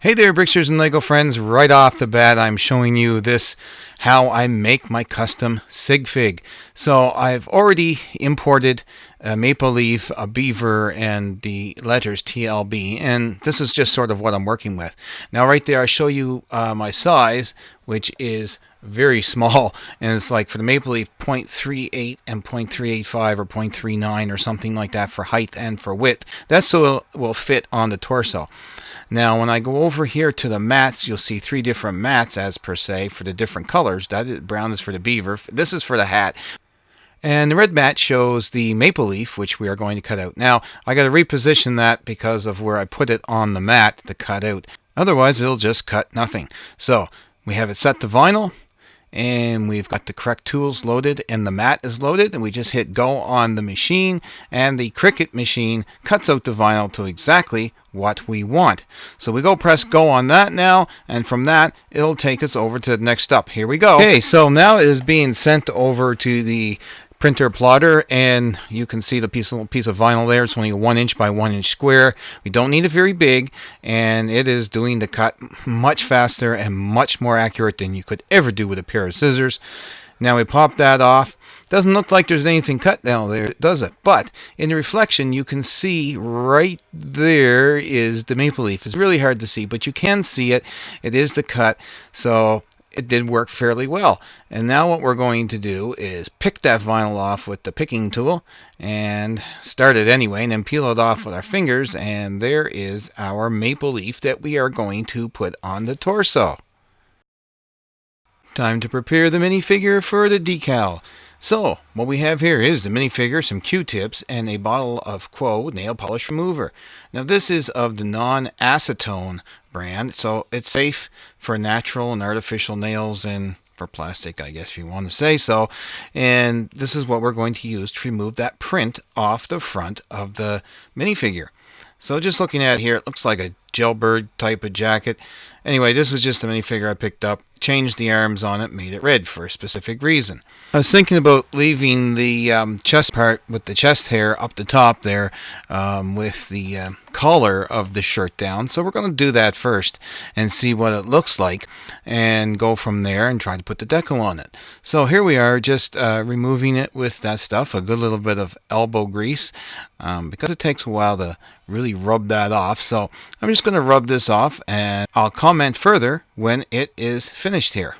Hey there, Bricksters and Lego friends. Right off the bat, I'm showing you this, how I make my custom sig fig. So I've already imported a maple leaf, a beaver, and the letters TLB, and this is just sort of what I'm working with. Now right there I show you my size, which is very small, and it's like for the maple leaf 0.38 and 0.385 or 0.39 or something like that for height and for width. That's so it will fit on the torso. Now when I go over here to the mats, you'll see three different mats as per se for the different colors. Brown is for the beaver, this is for the hat. And the red mat shows the maple leaf, which we are going to cut out. Now, I got to reposition that because of where I put it on the mat to cut out. Otherwise, it'll just cut nothing. So, we have it set to vinyl, and we've got the correct tools loaded, and the mat is loaded, and we just hit go on the machine, and the Cricut machine cuts out the vinyl to exactly what we want. So we go press go on that now, and from that, it'll take us over to the next step. Here we go. Okay, so now it is being sent over to the printer plotter, and you can see the little piece of vinyl there. It's only a 1 inch by 1 inch square. We don't need it very big, and it is doing the cut much faster and much more accurate than you could ever do with a pair of scissors. Now we pop that off. Doesn't look like there's anything cut down there, does it? But in the reflection, you can see right there is the maple leaf. It's really hard to see, but you can see it. It is the cut, so it did work fairly well. And now what we're going to do is pick that vinyl off with the picking tool and start it anyway, and then peel it off with our fingers, and there is our maple leaf that we are going to put on the torso. Time to prepare the minifigure for the decal. So, what we have here is the minifigure, some Q-tips, and a bottle of Quo nail polish remover. Now this is of the non-acetone brand, so it's safe for natural and artificial nails and for plastic, I guess if you want to say so. And this is what we're going to use to remove that print off the front of the minifigure. So just looking at it here, it looks like a jailbird type of jacket. Anyway, this was just a minifigure I picked up, changed the arms on it, made it red for a specific reason. I was thinking about leaving the chest part with the chest hair up the top there with the collar of the shirt down. So we're going to do that first and see what it looks like and go from there and try to put the decal on it. So here we are, just removing it with that stuff, a good little bit of elbow grease because it takes a while to really rub that off. So I'm just going to rub this off, and I'll comment further when it is finished here.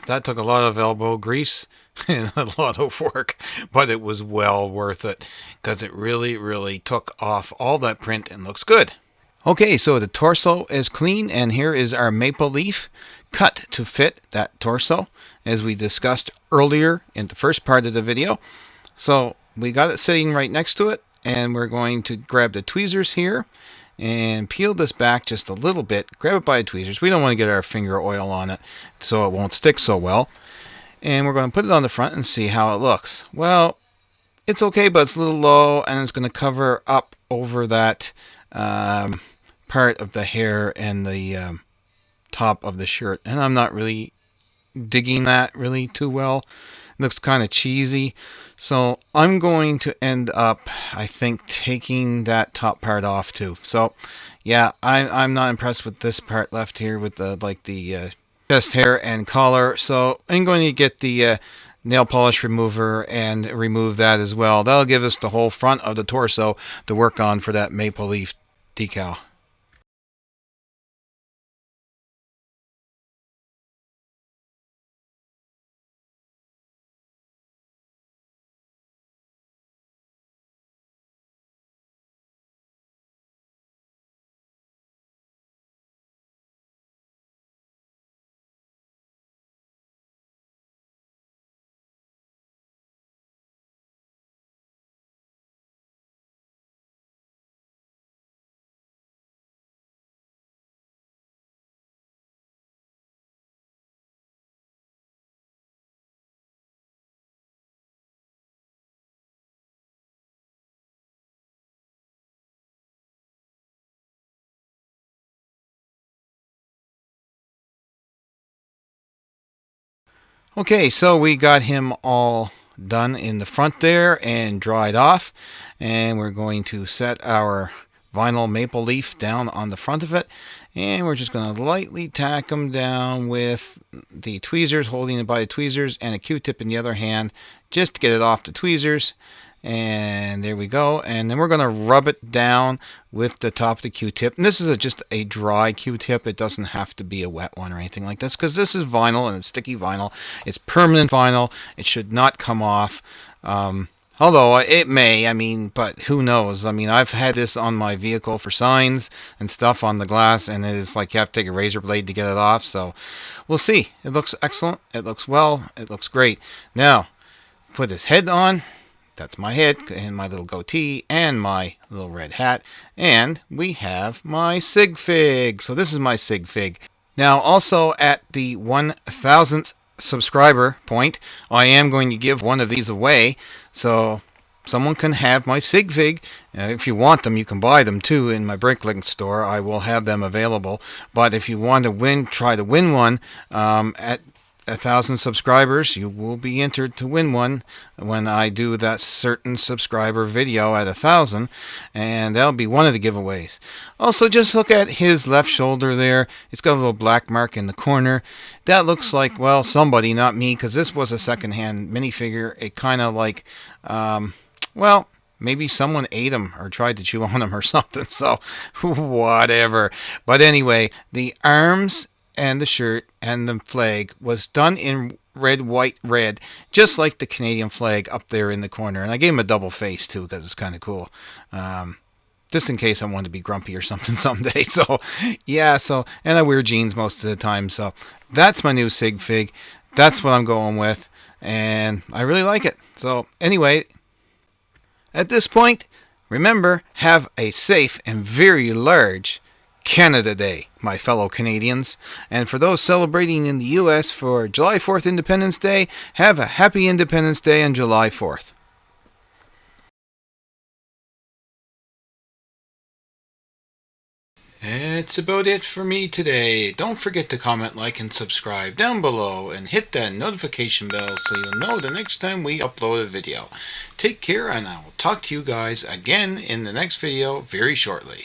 that took a lot of elbow grease and a lot of work, but it was well worth it because it really took off all that print and looks good. Okay, so the torso is clean, and here is our maple leaf cut to fit that torso, as we discussed earlier in the first part of the video. So we got it sitting right next to it, and we're going to grab the tweezers here and peel this back just a little bit. Grab it by the tweezers. We don't want to get our finger oil on it so it won't stick so well. And we're going to put it on the front and see how it looks. Well, it's okay, but it's a little low, and it's going to cover up over that part of the hair and the top of the shirt. And I'm not really digging that really too well. It looks kind of cheesy. So I'm going to end up, I think, taking that top part off too. So yeah, I'm not impressed with this part left here with the chest hair and collar. So I'm going to get the nail polish remover and remove that as well. That'll give us the whole front of the torso to work on for that maple leaf decal. Okay, so we got him all done in the front there and dried off, and we're going to set our vinyl maple leaf down on the front of it, and we're just going to lightly tack them down with the tweezers, holding it by the tweezers, and a Q-tip in the other hand just to get it off the tweezers. And there we go. And then we're going to rub it down with the top of the Q-tip. And this is just a dry Q-tip. It doesn't have to be a wet one or anything like this, because this is vinyl and it's sticky vinyl. It's permanent vinyl. It should not come off. Although it may, but who knows? I've had this on my vehicle for signs and stuff on the glass, and it's like you have to take a razor blade to get it off. So we'll see. It looks excellent. It looks well. It looks great. Now, put his head on. That's my head and my little goatee and my little red hat. And we have my sig fig. So this is my sig fig. Now, also at the 1,000th subscriber point, I am going to give one of these away. So someone can have my sig fig. If you want them, you can buy them too in my Bricklink store. I will have them available. But if you want to try to win one at 1,000 subscribers, you will be entered to win one when I do that certain subscriber video at 1,000, and that'll be one of the giveaways. Also, just look at his left shoulder there. It's got a little black mark in the corner. That looks like, well, somebody, not me, because this was a secondhand minifigure. It kind of like, well, maybe someone ate him or tried to chew on him or something, so whatever. But anyway, the arms and the shirt and the flag was done in red, white, red, just like the Canadian flag up there in the corner. And I gave him a double face too, because it's kind of cool. Just in case I wanted to be grumpy or something someday. So yeah, and I wear jeans most of the time. So that's my new sig fig. That's what I'm going with, and I really like it. So anyway, at this point, remember, have a safe and very large Canada Day, my fellow Canadians. And for those celebrating in the U.S. for July 4th Independence Day, have a happy Independence Day on July 4th. That's about it for me today. Don't forget to comment, like, and subscribe down below, and hit that notification bell so you'll know the next time we upload a video. Take care, and I will talk to you guys again in the next video very shortly.